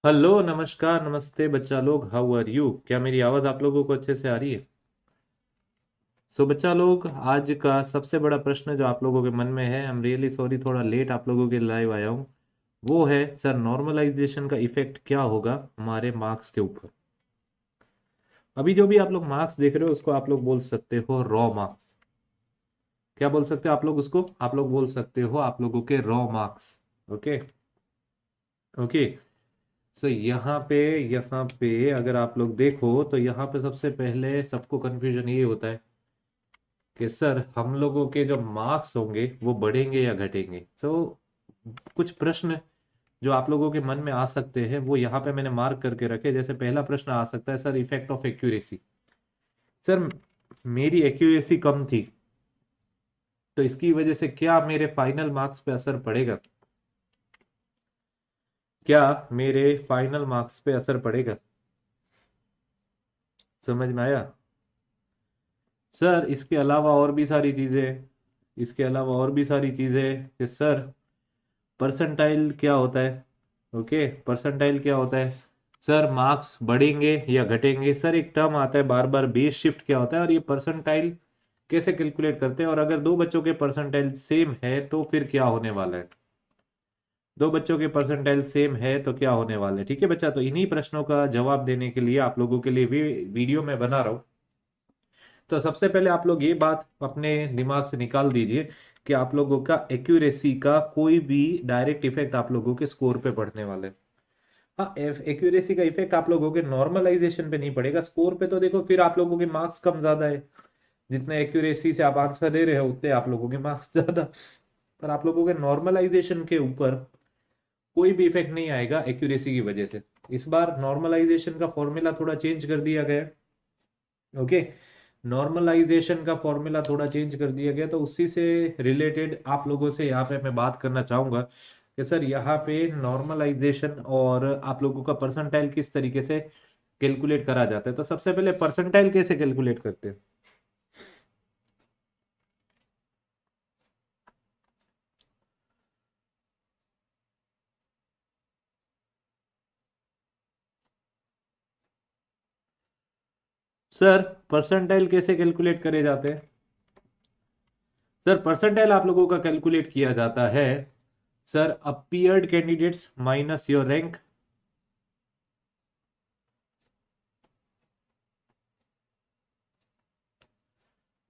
Hello, नमस्कार, नमस्ते बच्चा लोग। How are you? क्या मेरी आवाज़ आप लोगों को अच्छे से आ रही है? सो बच्चा लोग, आज का सबसे बड़ा प्रश्न जो आप लोगों के मन में है, आई एम रियली सॉरी, थोड़ा लेट आप लोगों के लाइव आया हूँ। वो है सर, नॉर्मलाइजेशन का इफेक्ट क्या होगा हमारे मार्क्स के ऊपर। अभी जो भी आप लोग मार्क्स देख रहे हो उसको आप लोग बोल सकते हो रॉ मार्क्स। क्या बोल सकते हो आप लोग उसको? आप लोग बोल सकते हो आप लोगों के रॉ मार्क्स। ओके। ओके। सो यहाँ पे अगर आप लोग देखो तो यहाँ पे सबसे पहले सबको कंफ्यूजन ये होता है कि सर हम लोगों के जो मार्क्स होंगे वो बढ़ेंगे या घटेंगे। कुछ प्रश्न जो आप लोगों के मन में आ सकते हैं वो यहाँ पे मैंने मार्क करके रखे। जैसे पहला प्रश्न आ सकता है, sir effect of accuracy. Sir मेरी एक्यूरेसी कम थी तो इसकी वजह से क्या मेरे फाइनल मार्क्स पे असर पड़ेगा? क्या मेरे फाइनल मार्क्स पे असर पड़ेगा? समझ में आया? सर इसके अलावा और भी सारी चीजें हैं। इसके अलावा और भी सारी चीजें हैं कि सर परसेंटाइल क्या होता है। ओके, परसेंटाइल क्या होता है? सर मार्क्स बढ़ेंगे या घटेंगे? सर एक टर्म आता है बार बार, बेस शिफ्ट क्या होता है, और ये परसेंटाइल कैसे कैलकुलेट करते हैं, और अगर दो बच्चों के परसेंटाइल सेम है तो फिर क्या होने वाला है? दो बच्चों के परसेंटाइल सेम है तो क्या होने वाला है? ठीक है बच्चा, तो इन्हीं प्रश्नों का जवाब देने के लिए आप लोगों के लिए भी वीडियो में बना रहा हूँ। तो सबसे पहले आप लोग ये बात अपने दिमाग से निकाल दीजिए कि आप लोगों का एक्यूरेसी का कोई भी डायरेक्ट इफेक्ट आप लोगों के स्कोर पे पड़ने वाला है। हाँ, एक्यूरेसी का इफेक्ट आप लोगों के नॉर्मलाइजेशन पे नहीं पड़ेगा, स्कोर पे तो देखो फिर आप लोगों के मार्क्स कम ज्यादा है। जितने एक्यूरेसी से आप आंसर दे रहे हो उतने आप लोगों के मार्क्स ज्यादा। पर आप लोगों के नॉर्मलाइजेशन के ऊपर कोई भी इफेक्ट नहीं आएगा एक्यूरेसी की वजह से। इस बार नॉर्मलाइजेशन का फॉर्मूला थोड़ा चेंज कर दिया गया है। ओके, नॉर्मलाइजेशन का फॉर्मूला थोड़ा चेंज कर दिया गया, तो उसी से रिलेटेड आप लोगों से यहाँ पे मैं बात करना चाहूंगा कि सर यहाँ पे नॉर्मलाइजेशन और आप लोगों का परसेंटाइल किस तरीके से कैलकुलेट करा जाता है। तो सबसे पहले परसेंटाइल कैसे कैलकुलेट करते हैं? सर परसेंटाइल कैसे कैलकुलेट करे जाते हैं? सर परसेंटाइल आप लोगों का कैलकुलेट किया जाता है, sir appeared candidates minus your rank,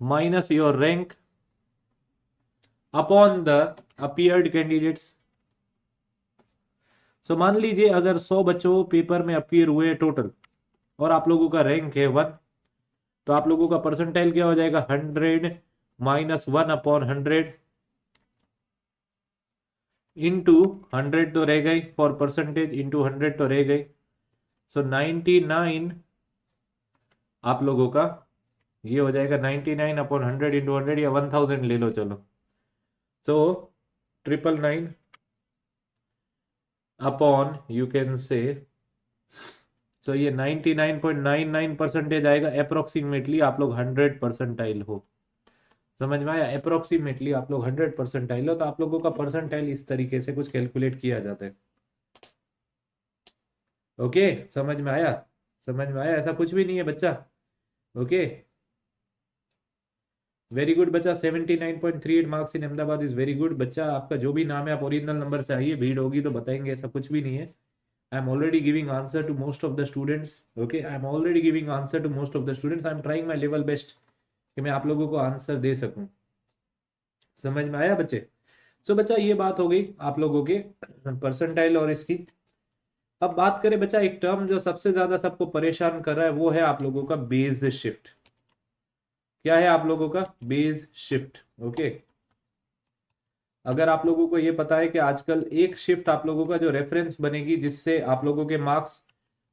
minus your rank upon the appeared candidates. So मान लीजिए अगर 100 बच्चों पेपर में अपीयर हुए टोटल और आप लोगों का रैंक है 1, तो आप लोगों का परसेंटाइल क्या हो जाएगा? 100 माइनस 1/100 इंटू 100 तो रह गई, फॉर परसेंटेज इंटू 100 तो रह गई। सो 99 आप लोगों का ये हो जाएगा 99/100 इंटू 100, या 1000 ले लो चलो। सो 999 अपॉन यू कैन से, सो ये 99.99% आएगा। अप्रोक्सीमेटली आप लोग 100 परसेंटाइल हो। समझ में आया? अप्रोक्सीमेटली आप लोग 100 परसेंटाइल हो, तो आप लोगों का परसेंटाइल इस तरीके से कुछ कैलकुलेट किया जाता है। ओके, समझ में आया? समझ में आया? ऐसा कुछ भी नहीं है बच्चा। ओके, वेरी गुड बच्चा। 79.38 marks in Ahmedabad is very good बच्चा। आपका जो भी नाम है आप ओरिजिनल नंबर से आइए, भीड़ होगी तो बताएंगे, ऐसा कुछ भी नहीं है। I am already giving answer to most of the students. Okay, I am already giving answer to most of the students. I am trying my level best कि मैं आप लोगों को आंसर दे सकूं। समझ में आया बच्चे? सो बच्चा ये बात हो गई आप लोगों के परसेंटाइल और इसकी। अब बात करें बच्चा, एक टर्म जो सबसे ज्यादा सबको परेशान कर रहा है वो है आप लोगों का बेस शिफ्ट। क्या है आप लोगों का? Base shift. ओके, अगर आप लोगों को ये पता है कि आजकल एक शिफ्ट आप लोगों का जो रेफरेंस बनेगी जिससे आप लोगों के मार्क्स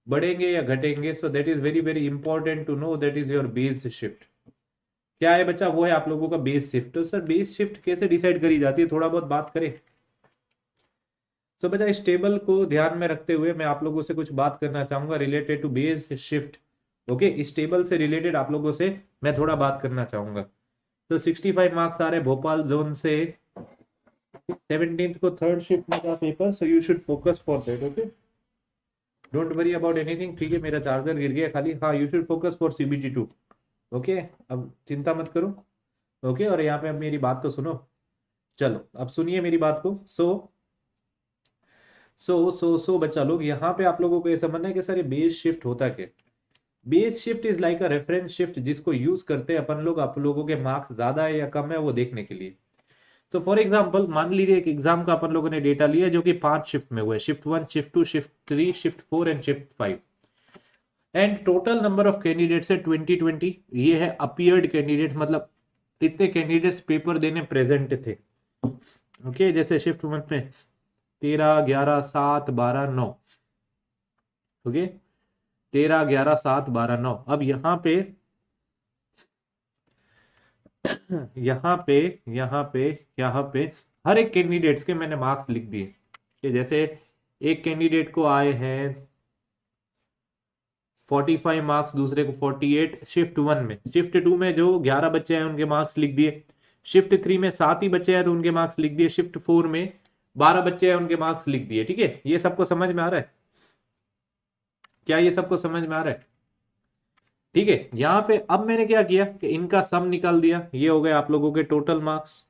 बढ़ेंगे या घटेंगे, so that is very very important to know, that is your base shift. क्या है बच्चा? वो है आप लोगों का बेस शिफ्ट। तो सर बेस शिफ्ट कैसे डिसाइड करी जाती है, थोड़ा बहुत बात करें। तो बच्चा इस टेबल को ध्यान में रखते हुए मैं आप लोगों से कुछ बात करना चाहूंगा related to base shift. Okay, इस टेबल से रिलेटेड आप लोगों से मैं थोड़ा बात करना चाहूंगा। तो 65 मार्क्स आ रहे भोपाल जोन से। 17th को थर्ड शिफ्ट में था paper, so you should focus for that. Okay, don't worry about anything, ठीक है। मेरा चार्जर गिर गया खाली, हाँ you should focus for CBT2। Okay, अब चिंता मत करो। ओके, और यहाँ पे अब मेरी बात तो सुनो। चलो अब सुनिए मेरी बात को। सो बच्चा लोग, यहाँ पे आप लोगों को ये समझना है कि सर ये बेस शिफ्ट होता क्या। Base shift is like a reference shift, जिसको यूज करते हैं अपन लोग आप लोगों के मार्क्स ज्यादा है या कम है वो देखने के लिए। तो फॉर एग्जाम्पल मान लीजिए एक एग्जाम का अपन लोगों ने डेटा लिया जो कि 5 शिफ्ट में हुआ है, shift 1, shift 2, shift 3, shift 4 and shift 5। And total number of candidates है 2020। ये है अपीयर्ड कैंडिडेट, मतलब इतने कैंडिडेट्स पेपर देने प्रेजेंट थे। ओके, जैसे शिफ्ट 1 में 13, 11, 7, 12, 9। ओके, 13, 11, 7, 12, 9। अब यहाँ पे यहाँ पे हर एक कैंडिडेट्स के मैंने मार्क्स लिख दिए कि जैसे एक कैंडिडेट को आए हैं 45 मार्क्स, दूसरे को 48 शिफ्ट 1 में। शिफ्ट 2 में जो 11 बच्चे हैं उनके मार्क्स लिख दिए। शिफ्ट 3 में 7 ही बच्चे हैं तो उनके मार्क्स लिख दिए। शिफ्ट 4 में 12 बच्चे हैं उनके मार्क्स लिख दिए। ठीक है, ये सबको समझ में आ रहा है? क्या ये सबको समझ में आ रहा है? ठीक है, यहां पे अब मैंने क्या किया कि इनका सम निकाल दिया। ये हो गए आप लोगों के टोटल मार्क्स।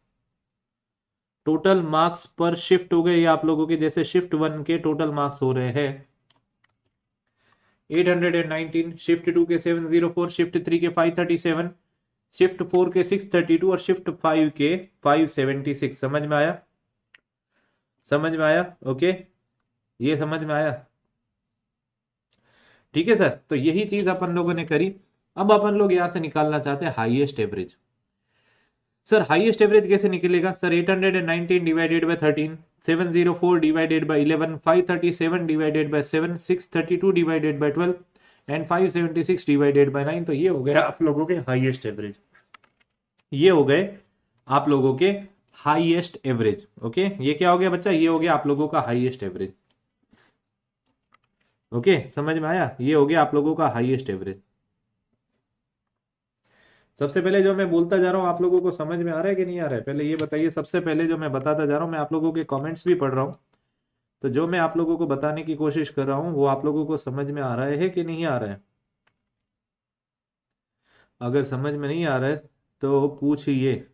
टोटल मार्क्स पर शिफ्ट हो गए ये आप लोगों के, जैसे शिफ्ट 1 के टोटल मार्क्स हो रहे हैं 819, शिफ्ट 2 के 704, शिफ्ट 3 के 537, शिफ्ट 4 के 632 और शिफ्ट 5 के 576। समझ में आया? समझ में आया? ओके, ये समझ में आया? ठीक है सर, तो यही चीज अपन लोगों ने करी। अब अपन लोग यहां से निकालना चाहते हैं highest average. Sir highest average कैसे निकलेगा? Sir 819 divided by 13, 704 divided by 11, 537 divided by 7, 632 divided by 12 and 576 divided by 9। तो ये हो गया आप लोगों के हाईएस्ट एवरेज। ये हो गए आप लोगों के हाईएस्ट एवरेज। ओके, ये क्या हो गया बच्चा? ये हो गया आप लोगों का हाईएस्ट एवरेज। ओके, समझ में आया? ये हो गया आप लोगों का हाईएस्ट एवरेज। सबसे पहले जो मैं बोलता जा रहा हूँ आप लोगों को समझ में आ रहा है कि नहीं आ रहा है, पहले ये बताइए। सबसे पहले जो मैं बताता जा रहा हूँ, मैं आप लोगों के कमेंट्स भी पढ़ रहा हूँ, तो जो मैं आप लोगों को बताने की कोशिश कर रहा हूँ वो आप लोगों को समझ में आ रहा है कि नहीं आ रहा है? अगर समझ में नहीं आ रहा है तो पूछिए।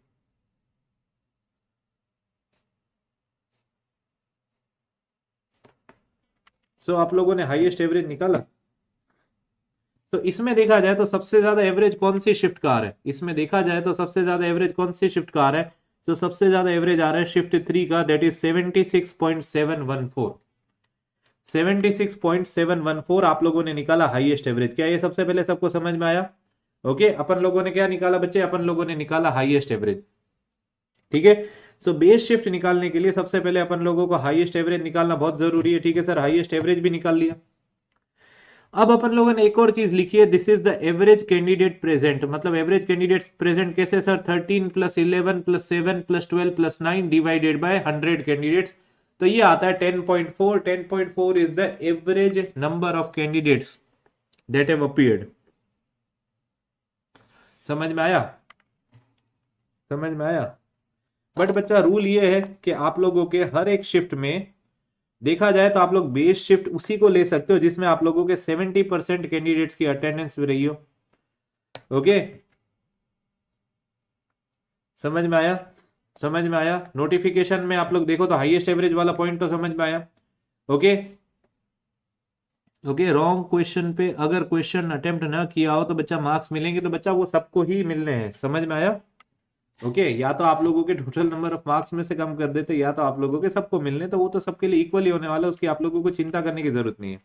सो आप लोगों ने हाईएस्ट एवरेज निकाला। तो इसमें देखा जाए तो सबसे ज्यादा एवरेज कौन सी शिफ्ट का आ रहा है? इसमें देखा जाए तो सबसे ज्यादा एवरेज कौन सी शिफ्ट का आ रहा है? तो सबसे ज्यादा एवरेज आ रहा है शिफ्ट 3 का, दैट इज 76.714। 76.714 आप लोगों ने निकाला हाईएस्ट एवरेज। क्या ये सबसे पहले सबको समझ में आया? ओके, अपन लोगों ने क्या निकाला बच्चे? अपन लोगों ने निकाला हाईएस्ट एवरेज। ठीक है, सो बेस शिफ्ट निकालने के लिए सबसे पहले अपन लोगों को हाईएस्ट एवरेज निकालना बहुत जरूरी है। ठीक है सर, हाईएस्ट एवरेज भी निकाल लिया। अब अपन लोगों ने एक और चीज लिखी है, this is the average candidate present. मतलब एवरेज कैंडिडेट प्रेजेंट कैसे sir? 13 plus 11 plus 7 plus 12 plus 9 divided by 100 candidates. तो ये आता है 10.4। 10.4 is the average number of candidates that have appeared. समझ में आया? समझ में आया? बट बच्चा रूल ये है कि आप लोगों के हर एक शिफ्ट में देखा जाए तो आप लोग बेस शिफ्ट उसी को ले सकते हो जिसमें आप लोगों के 70% कैंडिडेट्स की अटेंडेंस भी रही हो। ओके, समझ में आया? समझ में आया? नोटिफिकेशन में आप लोग देखो तो हाईएस्ट एवरेज वाला पॉइंट तो समझ में आया। ओके, ओके, रॉन्ग क्वेश्चन पे अगर क्वेश्चन अटेम्प्ट ना किया हो तो बच्चा मार्क्स मिलेंगे तो बच्चा वो सबको ही मिलने हैं। समझ में आया? ओके, या तो आप लोगों के टोटल नंबर ऑफ मार्क्स में से कम कर देते या तो आप लोगों के सबको मिलने, तो वो तो सबके लिए इक्वली होने वाला है, उसकी आप लोगों को चिंता करने की जरूरत नहीं है।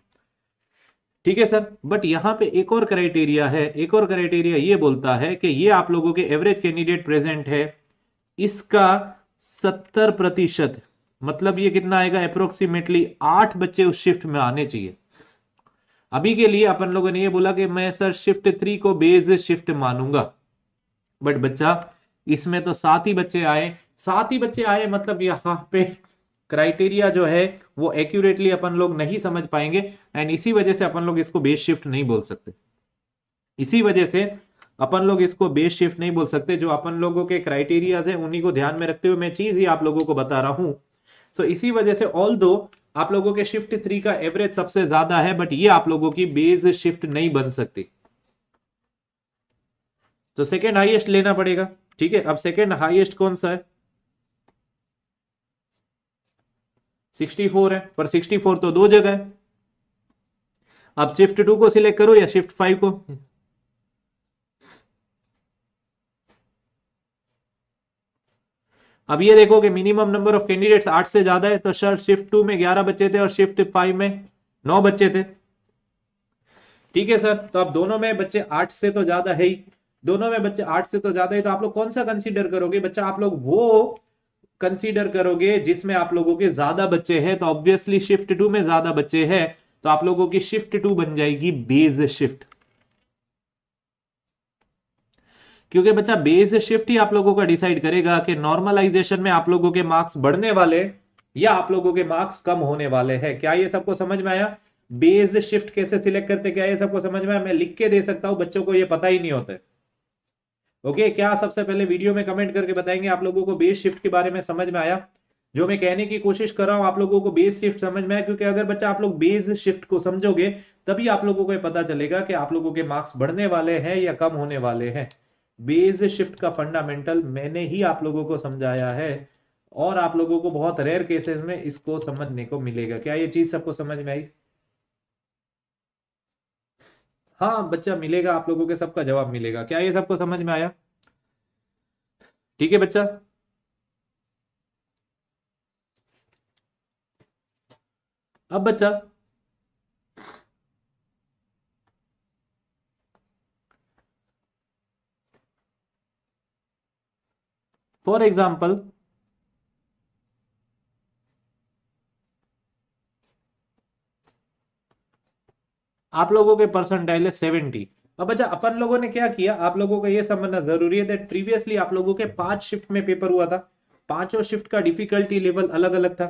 ठीक है सर, बट यहाँ पे एक और क्राइटेरिया है। एक और क्राइटेरिया ये बोलता है कि ये आप लोगों के एवरेज कैंडिडेट प्रेजेंट है, इसका 70%, मतलब ये कितना आएगा? अप्रोक्सीमेटली 8 बच्चे उस शिफ्ट में आने चाहिए। अभी के लिए अपन लोगों ने ये बोला कि मैं सर शिफ्ट 3 को बेस शिफ्ट मानूंगा, बट बच्चा इसमें तो 7 ही बच्चे आए। 7 ही बच्चे आए मतलब यहाँ पे क्राइटेरिया जो है वो एक्यूरेटली अपन लोग नहीं समझ पाएंगे, एंड इसी वजह से अपन लोग इसको बेस शिफ्ट नहीं बोल सकते। इसी वजह से अपन लोग इसको बेस शिफ्ट नहीं बोल सकते। जो अपन लोगों के क्राइटेरियाज है उन्हीं को ध्यान में रखते हुए मैं चीज ही आप लोगों को बता रहा हूं। सो इसी वजह से ऑल दो आप लोगों के शिफ्ट 3 का एवरेज सबसे ज्यादा है, बट ये आप लोगों की बेस शिफ्ट नहीं बन सकती, तो सेकेंड हाईएस्ट लेना पड़ेगा। ठीक है, अब सेकेंड हाईएस्ट कौन सा है? 64 है, पर 64 तो दो जगह है। अब शिफ्ट 2 को सिलेक्ट करो या शिफ्ट 5 को। अब ये देखो कि मिनिमम नंबर ऑफ कैंडिडेट्स 8 से ज्यादा है, तो सर शिफ्ट 2 में 11 बच्चे थे और शिफ्ट 5 में 9 बच्चे थे। ठीक है सर, तो अब दोनों में बच्चे 8 से तो ज्यादा है ही, दोनों में बच्चे 8 से तो ज्यादा है, तो आप लोग कौन सा कंसीडर करोगे बच्चा? आप लोग वो कंसीडर करोगे जिसमें आप लोगों के ज्यादा बच्चे हैं, तो ऑब्वियसली शिफ्ट 2 में ज्यादा बच्चे हैं, तो आप लोगों की शिफ्ट 2 बन जाएगी बेस शिफ्ट। क्योंकि बच्चा बेस शिफ्ट ही आप लोगों का डिसाइड करेगा कि नॉर्मलाइजेशन में आप लोगों के मार्क्स बढ़ने वाले या आप लोगों के मार्क्स कम होने वाले हैं। क्या ये सबको समझ में आया? बेस शिफ्ट कैसे सिलेक्ट करते, क्या ये सबको समझ में आया? मैं लिख के दे सकता हूं, बच्चों को ये पता ही नहीं होता है। ओके, क्या सबसे पहले वीडियो में कमेंट करके बताएंगे आप लोगों को बेस शिफ्ट के बारे में समझ में आया? जो मैं कहने की कोशिश कर रहा हूं आप लोगों को बेस शिफ्ट समझ में आया, क्योंकि अगर बच्चा आप लोग बेस शिफ्ट को समझोगे तभी आप लोगों को ये पता चलेगा कि आप लोगों के मार्क्स बढ़ने वाले हैं या कम होने वाले हैं। बेस शिफ्ट का फंडामेंटल मैंने ही आप लोगों को समझाया है, और आप लोगों को बहुत रेयर केसेस में इसको समझने को मिलेगा। क्या ये चीज सबको समझ में आई? हाँ बच्चा, मिलेगा, आप लोगों के सबका जवाब मिलेगा। क्या ये सबको समझ में आया? ठीक है बच्चा। अब बच्चा, फॉर एग्जाम्पल आप लोगों के परसेंटाइल है 70। अब अच्छा, अपन लोगों ने क्या किया, आप लोगों को यह समझना जरूरी है दैट प्रीवियसली आप लोगों के 5 शिफ्ट में पेपर हुआ था, पांचों शिफ्ट का डिफिकल्टी लेवल अलग अलग था।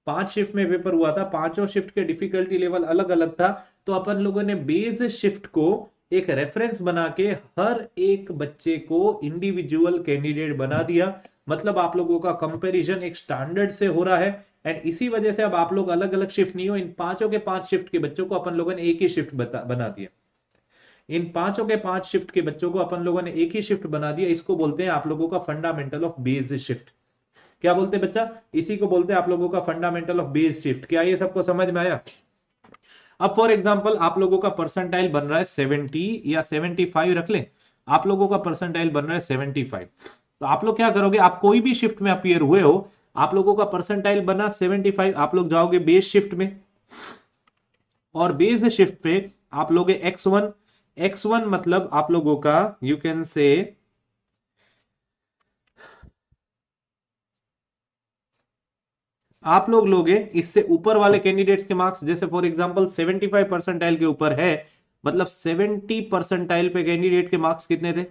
5 शिफ्ट में पेपर हुआ था, पांचों शिफ्ट के डिफिकल्टी लेवल अलग अलग था, तो अपन लोगों ने बेस शिफ्ट को एक रेफरेंस बना के हर एक बच्चे को इंडिविजुअल कैंडिडेट बना दिया। मतलब आप लोगों का कंपैरिजन एक स्टैंडर्ड से हो रहा है, एंड इसी वजह से अब आप लोग अलग अलग शिफ्ट नहीं हो, इन पांचों के 5 शिफ्ट के बच्चों को अपन लोगों ने एक ही शिफ्ट बना दिया। इन पांचों के 5 शिफ्ट के बच्चों को अपन लोगों ने एक ही शिफ्ट बना दिया। इसको बोलते हैं आप लोगों का फंडामेंटल ऑफ बेस शिफ्ट। क्या बोलते हैं बच्चा? इसी को बोलते हैं आप लोगों का फंडामेंटल ऑफ बेस शिफ्ट। क्या ये सबको समझ में आया? अब फॉर एग्जांपल आप लोगों का परसेंटाइल बन रहा है 70 या 75 रख ले, आप लोगों का परसेंटाइल बन रहा है 75, तो आप लोग क्या करोगे? आप कोई भी शिफ्ट में अपीयर हुए हो, आप लोगों का परसेंटाइल बना 75, आप लोग जाओगे बेस शिफ्ट में, और बेस शिफ्ट पे आप लोग x1, x1 मतलब आप लोगों का यू कैन से आप लोग लोगे इससे ऊपर वाले कैंडिडेट्स के मार्क्स। जैसे फॉर एग्जांपल 75 परसेंटाइल के ऊपर है, मतलब 70 परसेंटाइल पे कैंडिडेट के मार्क्स कितने थे,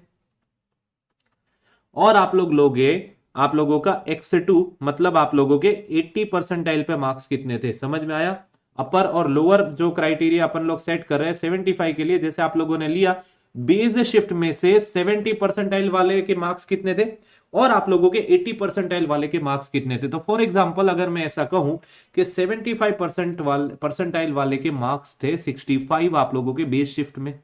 और आप लोग लोगे आप लोगों का x2, मतलब आप लोगों के 80 परसेंटाइल पे मार्क्स कितने थे। समझ में आया? अपर और लोअर जो क्राइटेरिया अपन लोग सेट कर रहे हैं 75 के लिए, जैसे आप लोगों ने लिया बेस शिफ्ट में से 70 परसेंटाइल वाले के मार्क्स कितने थे, और आप लोगों के 80 परसेंटाइल वाले के मार्क्स कितने थे। तो फॉर एग्जांपल अगर मैं ऐसा कहूं कि 75% वाले परसेंटाइल वाले के मार्क्स थे 65 आप लोगों के बेस शिफ्ट में,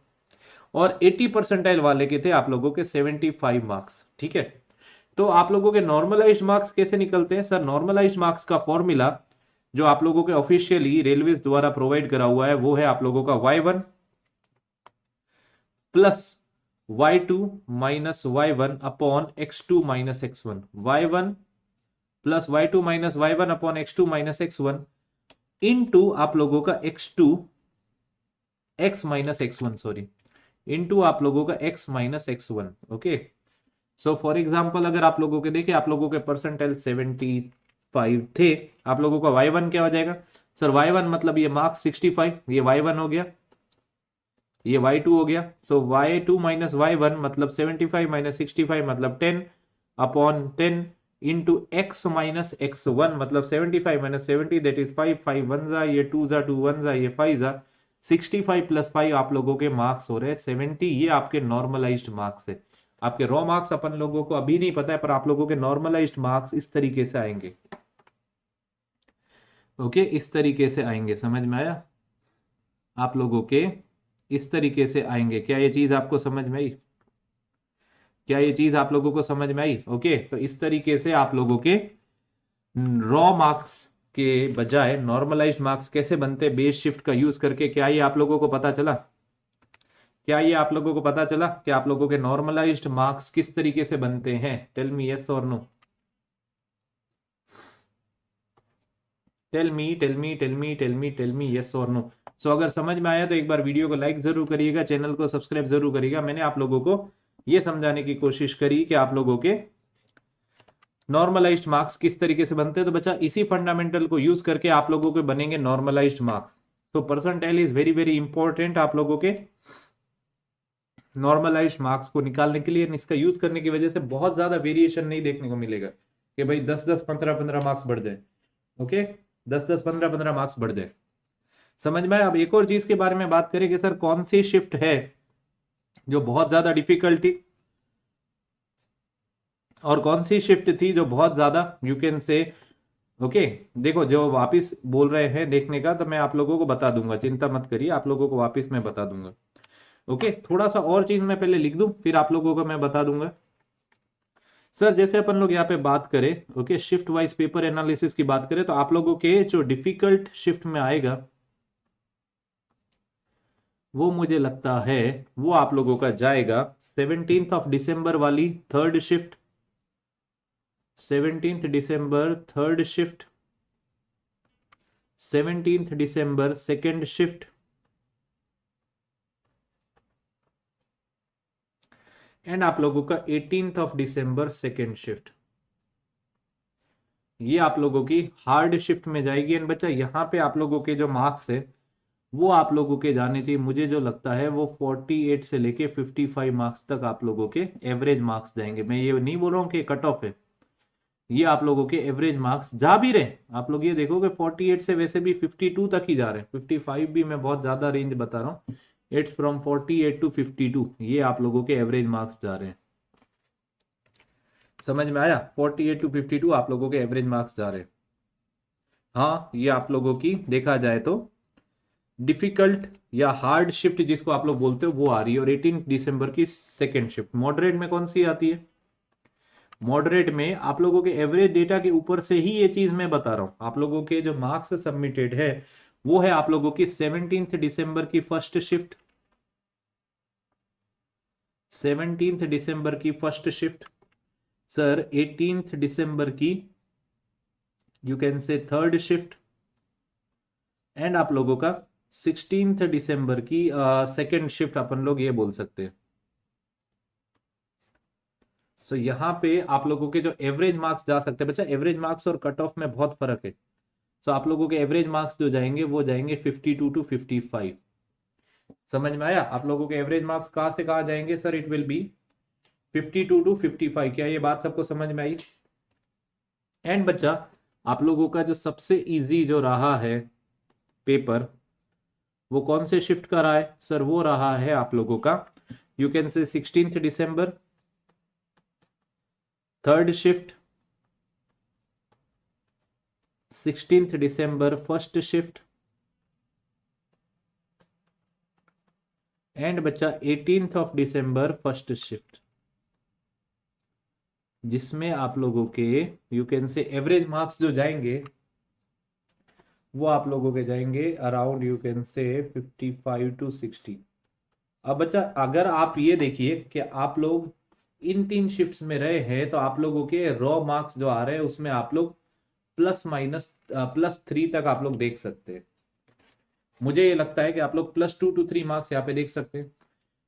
और 80 परसेंटाइल वाले के थे आप लोगों के 75 मार्क्स। ठीक है, तो आप लोगों के नॉर्मलाइज्ड मार्क्स कैसे निकलते हैं? सर नॉर्मलाइज्ड मार्क्स का फॉर्मूला जो आप लोगों के ऑफिशियली रेलवेज द्वारा प्रोवाइड करा हुआ है वो है आप लोगों का y1 plus y2 minus y1 upon x2 minus x1, y1 plus y2 minus y1 upon x2 minus x1 into आप लोगों का x2 x minus x1, sorry, into आप लोगों का x minus x1। Okay, so for example अगर आप लोगों के देखिए आप लोगों के परसेंटाइल 75 थे, आप लोगों का y1 क्या हो जाएगा? सर y1 मतलब ये मार्क्स 65, ये y1 हो गया, ये y2 हो गया। सो y2 माइनस y1 मतलब 75 माइनस 65 मतलब 10 upon 10 into x minus x1 मतलब 75 माइनस 70 दैट इज 5, 5 वन जा, ये 2 जा, 2 वन जा, ये 5 जा, 65 प्लस 5 आप लोगों के मार्क्स हो रहे हैं 70। ये आपके नॉर्मलाइज्ड मार्क्स है। आपके रॉ मार्क्स अपन लोगों को अभी नहीं पता है, पर आप लोगों के नॉर्मलाइज्ड मार्क्स इस तरीके से आएंगे। ओके, इस तरीके से आएंगे, समझ में आया? आप लोगों के इस तरीके से आएंगे। क्या ये चीज आपको समझ में आई? क्या ये चीज आप लोगों को समझ में आई? ओके, तो इस तरीके से आप लोगों के रॉ मार्क्स के बजाय नॉर्मलाइज्ड मार्क्स कैसे बनते हैं बेस शिफ्ट का यूज करके, क्या ये आप लोगों को पता चला? क्या ये आप लोगों को पता चला कि आप लोगों के नॉर्मलाइज्ड मार्क्स किस तरीके से बनते हैं? टेल मी यस और no. Tell me tell me tell me tell me tell me yes और नो। सो अगर समझ में आया तो एक बार वीडियो को लाइक जरूर करिएगा, चैनल को सब्सक्राइब जरूर करिएगा। मैंने आप लोगों को ये समझाने की कोशिश करी कि आप लोगों के नॉर्मलाइज्ड मार्क्स किस तरीके से बनते हैं। तो बच्चा इसी फंडामेंटल को यूज करके आप लोगों के बनेंगे नॉर्मलाइज्ड मार्क्स। तो percentile is very very important आप लोगों के नॉर्मलाइज्ड मार्क्स को निकालने के लिए। इसका यूज करने की वजह से बहुत ज्यादा वेरिएशन नहीं देखने को मिलेगा कि भाई 10-10, 15-15 मार्क्स बढ़ जाए। ओके, 10-10, 15-15 मार्क्स बढ़ जाए। समझ में आया? अब एक और चीज के बारे में बात करें कि सर कौन सी शिफ्ट है जो बहुत ज्यादा डिफिकल्टी और कौन सी शिफ्ट थी जो बहुत ज्यादा यू कैन से ओके। देखो, जो वापिस बोल रहे हैं देखने का, तो मैं आप लोगों को बता दूंगा, चिंता मत करिए, आप लोगों को वापिस मैं बता दूंगा। ओके, थोड़ा सा और चीज मैं पहले लिख दूं, फिर आप लोगों को मैं बता दूंगा। सर जैसे अपन लोग यहाँ पे बात करें, okay, shift wise paper analysis की बात करें, तो आप लोगों के जो डिफिकल्ट शिफ्ट में आएगा वो मुझे लगता है वो आप लोगों का जाएगा 17 ऑफ डिसम्बर वाली third shift, 17 December third shift, 17 December second shift and आप लोगों का 18 ऑफ दिसंबर सेकेंड शिफ्ट। ये आप लोगों की हार्ड शिफ्ट में जाएगी। एंड बच्चा यहाँ पे आप लोगों के जो मार्क्स है वो आप लोगों के जाने चाहिए, मुझे जो लगता है वो 48 से लेके 55 मार्क्स तक आप लोगों के एवरेज मार्क्स जाएंगे। मैं ये नहीं बोल रहा हूँ कि कट ऑफ है, ये आप लोगों के एवरेज मार्क्स जा भी रहे। आप लोग ये देखोगे 48 से वैसे भी 52 तक ही जा रहे हैं, 55 भी मैं बहुत ज्यादा रेंज बता रहा हूँ। इट्स फ्रॉम 48 टू 52, ये आप लोगों के एवरेज मार्क्स जा रहे हैं। समझ में आया? 48 टू 52 आप लोगों के एवरेज मार्क्स जा रहे हैं। हाँ, ये आप लोगों की देखा जाए तो डिफिकल्ट या हार्ड शिफ्ट जिसको आप लोग बोलते हो वो आ रही है। और 18 दिसंबर की सेकेंड शिफ्ट मॉडरेट में कौन सी आती है? मॉडरेट में आप लोगों के एवरेज डेटा के ऊपर से ही ये चीज मैं बता रहा हूं। आप लोगों के जो मार्क्स सबमिटेड है वो है आप लोगों की 17 दिसंबर की फर्स्ट शिफ्ट, 17 दिसंबर की फर्स्ट शिफ्ट, सर 18 दिसंबर की you can say third shift and आप लोगों का 16 दिसंबर की सेकेंड शिफ्ट अपन लोग ये बोल सकते हैं। सो यहाँ पे आप लोगों के जो एवरेज मार्क्स जा सकते हैं, बच्चा एवरेज मार्क्स और कट ऑफ में बहुत फर्क है। सो आप लोगों के एवरेज मार्क्स जो जाएंगे वो जाएंगे 52 टू 55। समझ में आया? आप लोगों के एवरेज मार्क्स कहां से कहां जाएंगे? Sir it will be 52 to 55। क्या ये बात सबको समझ में आई? एंड बच्चा आप लोगों का जो सबसे इजी जो रहा है पेपर वो कौन से शिफ्ट का रहा है? सर वो रहा है आप लोगों का you can say 16 December third shift, 16 December first shift and बच्चा 18 ऑफ दिसंबर फर्स्ट शिफ्ट, जिसमें आप लोगों के you can say average marks जो जाएंगे वो आप लोगों के जाएंगे around you can say 55 to 60। अब बच्चा अगर आप ये देखिए कि आप लोग इन 3 शिफ्ट्स में रहे हैं तो आप लोगों के रॉ मार्क्स जो आ रहे हैं उसमें आप लोग +3 तक आप लोग देख सकते हैं। मुझे ये लगता है कि आप लोग +2 टू 3 मार्क्स यहाँ पे देख सकते हैं।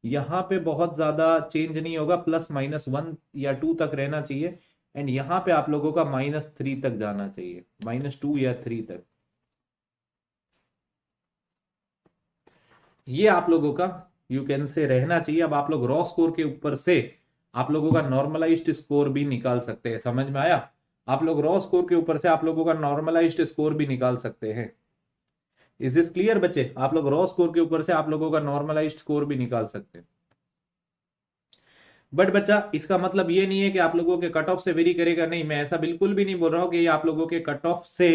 यहाँ पे बहुत ज्यादा चेंज नहीं होगा, +-1 या 2 तक रहना चाहिए। एंड यहाँ पे आप लोगों का -3 तक जाना चाहिए, -2 या 3 तक। ये आप लोगों का यू कैन से रहना चाहिए। अब आप लोग रॉ स्कोर के ऊपर से आप लोगों का नॉर्मलाइज्ड स्कोर भी निकाल सकते हैं। समझ में आया? आप लोग रॉ स्कोर के ऊपर से आप लोगों का नॉर्मलाइज्ड स्कोर भी निकाल सकते हैं। इज दिस क्लियर बच्चे? आप लोग रॉ स्कोर के ऊपर से आप लोगों का नॉर्मलाइज्ड स्कोर भी निकाल सकते हैं। बट बच्चा इसका मतलब ये नहीं है कि आप लोगों के कट ऑफ से वेरी करेगा, नहीं, मैं ऐसा बिल्कुल भी नहीं बोल रहा हूं कि ये आप लोगों के कट ऑफ से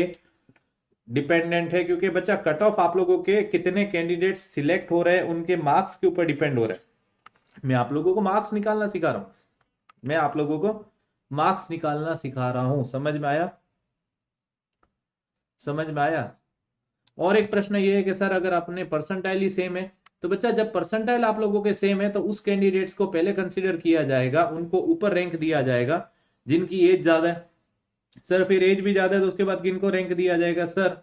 डिपेंडेंट है, क्योंकि बच्चा कट ऑफ आप लोगों के कितने कैंडिडेट सिलेक्ट हो रहे हैं उनके मार्क्स के ऊपर डिपेंड हो रहा है। मैं आप लोगों को मार्क्स निकालना सिखा रहा हूं, मैं आप लोगों को मार्क्स निकालना सिखा रहा हूं। समझ में आया? समझ में आया? और एक प्रश्न ये है कि सर अगर अपने परसेंटाइल ही सेम है, तो बच्चा जब परसेंटाइल आप लोगों के सेम है तो उस कैंडिडेट्स को पहले कंसीडर किया जाएगा, उनको ऊपर रैंक दिया जाएगा जिनकी एज ज्यादा है। सर फिर एज भी ज्यादा है तो उसके बाद किनको रैंक दिया जाएगा? सर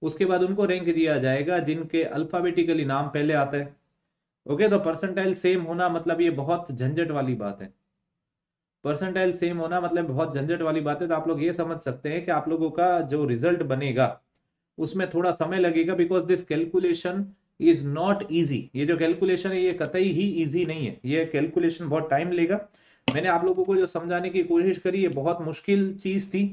उसके बाद उनको रैंक दिया जाएगा जिनके अल्फाबेटिकली नाम पहले आता है। ओके, तो परसेंटाइल सेम होना मतलब ये बहुत झंझट वाली बात है। परसेंटाइल सेम होना मतलब बहुत झंझट वाली बात है। तो आप लोग ये समझ सकते हैं कि आप लोगों का जो रिजल्ट बनेगा उसमें थोड़ा समय लगेगा, because this calculation is not easy. ये जो कैलकुलेशन है ये कतई ही इजी नहीं है, ये कैलकुलेशन बहुत टाइम लेगा। मैंने आप लोगों को जो समझाने की कोशिश करी ये बहुत मुश्किल चीज थी।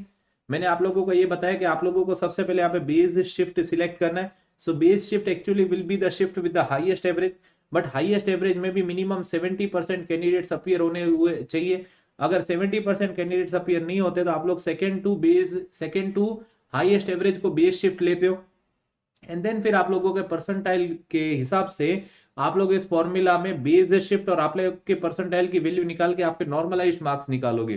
मैंने आप लोगों को ये बताया कि आप लोगों को सबसे पहले यहाँ पे बेस शिफ्ट सिलेक्ट करना है। So base shift actually will be the shift with the highest average, but highest average में भी मिनिमम 70% कैंडिडेट्स अपीयर होने हुए चाहिए। अगर 70% कैंडिडेट्स अपीयर नहीं होते तो आप लोग सेकंड टू हाईएस्ट एवरेज को बेस शिफ्ट लेते हो, एंड देन फिर आप लोगों के परसेंटाइल के हिसाब से आप लोग इस फॉर्मूला में बेस शिफ्ट और आप लोग के परसेंटाइल की वैल्यू निकाल के आपके नॉर्मलाइज्ड मार्क्स निकालोगे।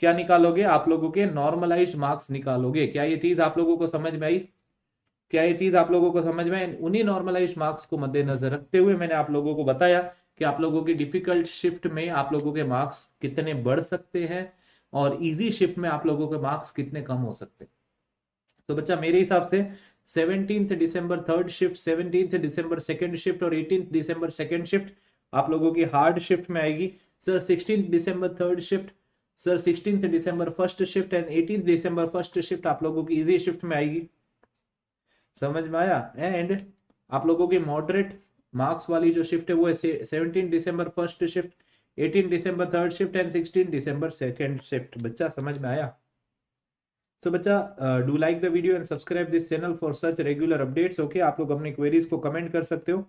क्या निकालोगे? आप लोगों के नॉर्मलाइज्ड मार्क्स निकालोगे। क्या ये चीज आप लोगों को समझ में आई? क्या ये चीज आप लोगों को समझ में आई? उन्हीं नॉर्मलाइज्ड मार्क्स को मद्देनजर रखते हुए मैंने आप लोगों को बताया कि आप लोगों की डिफिकल्ट शिफ्ट में आप लोगों के मार्क्स कितने बढ़ सकते हैं और इजी शिफ्ट में आप लोगों के मार्क्स कितने कम हो सकते हैं। तो बच्चा मेरे हिसाब से 17 दिसंबर थर्ड शिफ्ट, 17 दिसंबर सेकंड शिफ्ट और 18 दिसंबर सेकंड शिफ्ट आप लोगों की हार्ड शिफ्ट में आएगी। Sir 16 December third shift, sir 16 December first shift and 18 December first shift आप लोगों की इजी शिफ्ट में आएगी। समझ में आया? एंड आप लोगों की मॉडरेट मार्क्स वाली जो शिफ्ट है वो है 17 दिसंबर फर्स्ट शिफ्ट, 18 दिसंबर थर्ड शिफ्ट एंड 16 दिसंबर सेकंड शिफ्ट। बच्चा समझ में आया? सो बच्चा do like the video and subscribe this channel for such regular updates. Okay, आप लोग अपनी क्वेरीज को कमेंट कर सकते हो।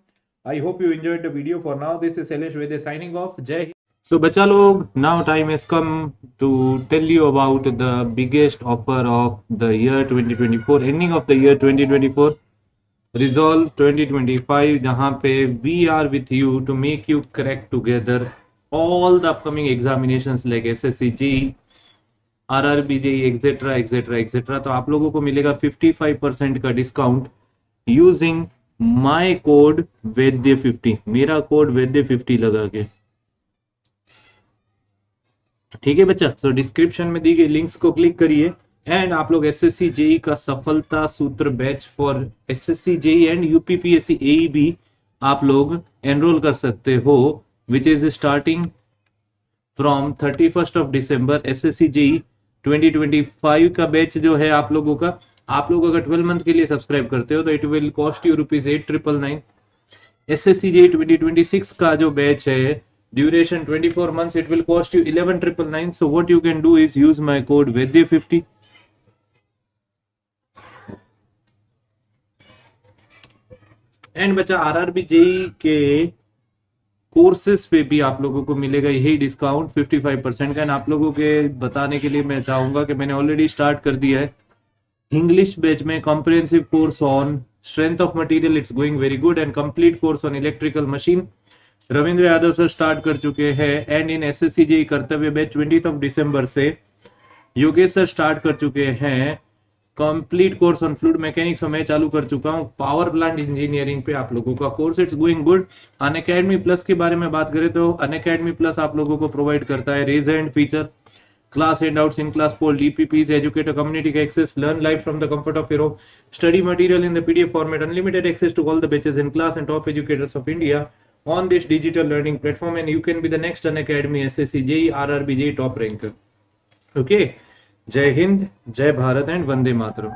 I hope you enjoyed the video. For now this is Shailesh Vaidya signing off. जय हिंद। सो बच्चा लोग, now time has come to tell you about the biggest offer of the year 2024, ending of the year 2024, resolve 2025, जहां पे we are with you to make you crack together all the upcoming examinations like SSC, JEE, RRB, JEE etcetera etcetera etcetera. तो आप लोगों को मिलेगा 55% का discount using my code वैद्य50, मेरा कोड वैद्य50 लगा के। ठीक है बच्चा? तो डिस्क्रिप्शन में दी गई लिंक्स को क्लिक करिए एंड आप लोग एसएससी जेईई का सफलता सूत्र batch for SSC JEE and UPPSC AE भी आप लोग एनरोल कर सकते हो, which is starting from 31st of दिसंबर। एसएससी जेईई 2025 का बैच जो है आप लोगों का, आप लोग अगर 12 मंथ के लिए सब्सक्राइब करते हो तो it will cost you ₹8,999। SSC JEE 2026 का जो बैच है, duration 24 months, it will cost you 11,999. So what you can do is use my code VEDYA50 and बच्चा आरआरबी जेईई के कोर्सेज पे भी आप लोगों को मिलेगा यही डिस्काउंट 55% का। एंड आप लोगों के बताने के लिए मैं चाहूंगा कि मैंने ऑलरेडी स्टार्ट कर दिया है इंग्लिश बैच में comprehensive course on strength of material, it's going very good, and complete course on electrical machine Ravindra Yadav sir start कर चुके हैं। एंड इन एसएससी जेईई कर्तव्य बैच 20 दिसंबर से योगेश सर स्टार्ट कर चुके हैं। Complete course on fluid mechanics मैं चालू कर चुका हूं। पावर प्लांट इंजीनियरिंग पे आप लोगों का course, it's going good. Unacademy plus के बारे में बात करें तो अनअकैडमी प्लस आप लोगों को प्रोवाइड करता है raise hand feature, class handouts, in class poll, DPPs, educator community का access, learn live from the comfort of your home, study material in the PDF format, unlimited access to all the batches in class and top educators of India on this digital learning platform, and you can be the next Unacademy SSC JEE RRB JEE top ranker. Okay, जय हिंद, जय Bharat and Vande Mataram.